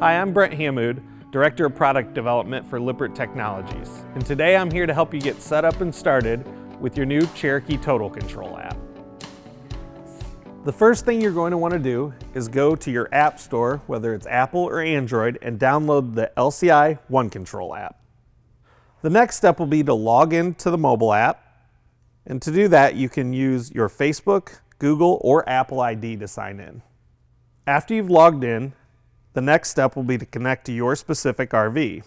Hi, I'm Brent Hammoud, Director of Product Development for Lippert Technologies, and today I'm here to help you get set up and started with your new Cherokee Total Control app. The first thing you're going to want to do is go to your app store, whether it's Apple or Android, and download the LCI OneControl app. The next step will be to log into the mobile app, and to do that you can use your Facebook, Google, or Apple ID to sign in. After you've logged in, the next step will be to connect to your specific RV.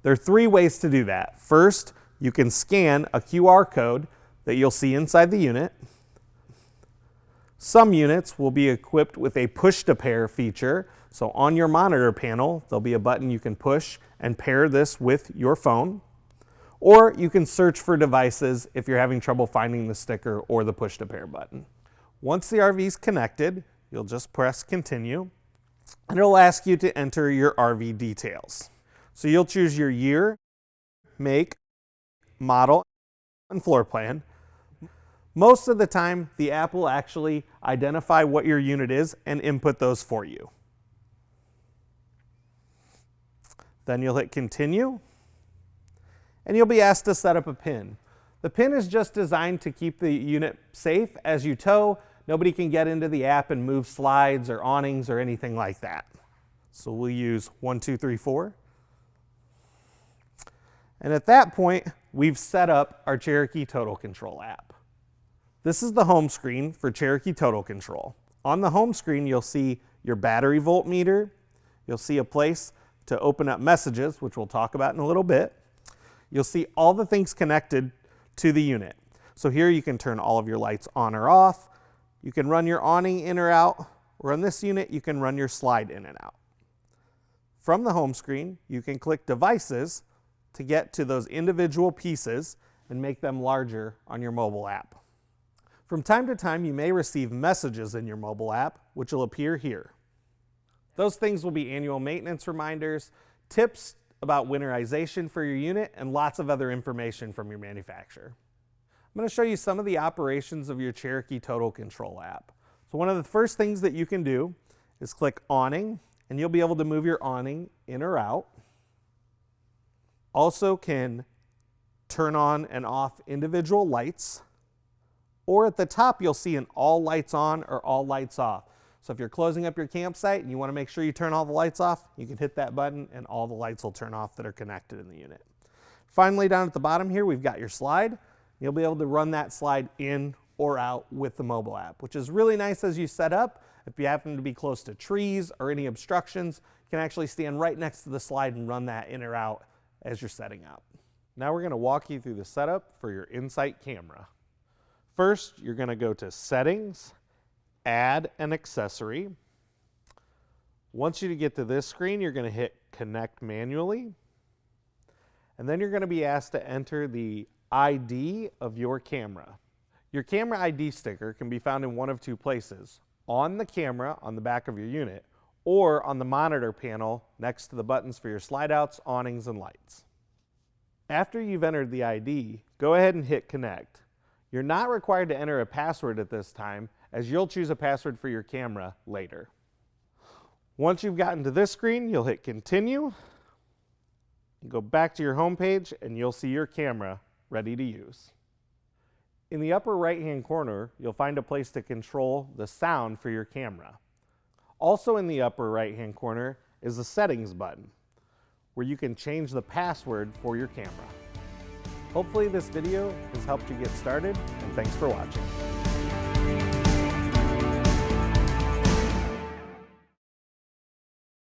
There are three ways to do that. First, you can scan a QR code that you'll see inside the unit. Some units will be equipped with a push-to-pair feature. So on your monitor panel, there'll be a button you can push and pair this with your phone. Or you can search for devices if you're having trouble finding the sticker or the push-to-pair button. Once the RV is connected, you'll just press continue, and it'll ask you to enter your RV details. So you'll choose your year, make, model, and floor plan. Most of the time, the app will actually identify what your unit is and input those for you. Then you'll hit continue, and you'll be asked to set up a PIN. The PIN is just designed to keep the unit safe as you tow. Nobody can get into the app and move slides or awnings or anything like that. So we'll use 1, 2, 3, 4. And at that point, we've set up our Cherokee Total Control app. This is the home screen for Cherokee Total Control. On the home screen, you'll see your battery voltmeter. You'll see a place to open up messages, which we'll talk about in a little bit. You'll see all the things connected to the unit. So here you can turn all of your lights on or off. You can run your awning in or out, or on this unit, you can run your slide in and out. From the home screen, you can click Devices to get to those individual pieces and make them larger on your mobile app. From time to time, you may receive messages in your mobile app, which will appear here. Those things will be annual maintenance reminders, tips about winterization for your unit, and lots of other information from your manufacturer. I'm going to show you some of the operations of your Cherokee Total Control app. So one of the first things that you can do is click Awning, and you'll be able to move your awning in or out. Also can turn on and off individual lights, or at the top you'll see an all lights on or all lights off. So if you're closing up your campsite and you want to make sure you turn all the lights off, you can hit that button and all the lights will turn off that are connected in the unit. Finally, down at the bottom here, we've got your slide. You'll be able to run that slide in or out with the mobile app, which is really nice as you set up. If you happen to be close to trees or any obstructions, you can actually stand right next to the slide and run that in or out as you're setting up. Now we're going to walk you through the setup for your Insight camera. First, you're going to go to Settings, Add an Accessory. Once you get to this screen, you're going to hit Connect Manually. And then you're going to be asked to enter the ID of your camera. Your camera ID sticker can be found in one of two places: on the camera on the back of your unit, or on the monitor panel next to the buttons for your slide outs, awnings, and lights. After you've entered the ID, go ahead and hit connect. You're not required to enter a password at this time, as you'll choose a password for your camera later. Once you've gotten to this screen, you'll hit continue, go back to your home page, and you'll see your camera ready to use. In the upper right-hand corner, you'll find a place to control the sound for your camera. Also in the upper right-hand corner is the settings button, where you can change the password for your camera. Hopefully this video has helped you get started, and thanks for watching.